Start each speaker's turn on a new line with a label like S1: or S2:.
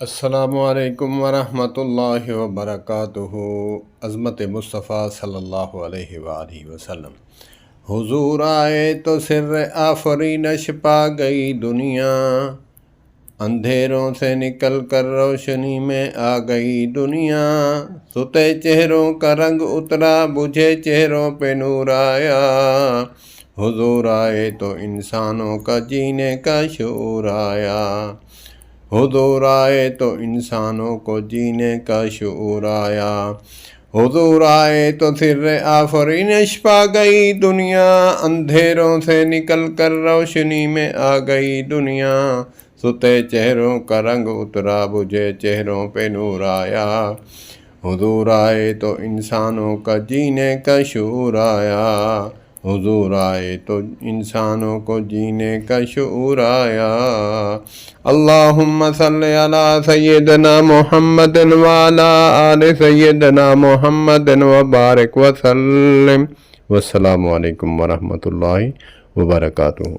S1: السلام علیکم ورحمۃ اللہ وبرکاتہ۔ عظمت مصطفیٰ صلی اللہ علیہ وآلہ وسلم۔ حضور آئے تو سر آفرینش پا گئی دنیا، اندھیروں سے نکل کر روشنی میں آ گئی دنیا، ستے چہروں کا رنگ اترا، بجھے چہروں پہ نور آیا، حضور آئے تو انسانوں کا جینے کا شعور آیا، حضور آئے تو انسانوں کو جینے کا شعور آیا، حضور آئے تو سر آفرینش پا گئی دنیا، اندھیروں سے نکل کر روشنی میں آ گئی دنیا، ستے چہروں کا رنگ اترا، بجھے چہروں پہ نور آیا، حضور آئے تو انسانوں کا جینے کا شعور آیا، حضور آئے تو انسانوں کو جینے کا شعور آیا۔ اللہم صلی علی سیدنا محمد وعلی آل سیدنا محمد وبارک وسلم۔ والسلام علیکم ورحمۃ اللہ وبرکاتہ۔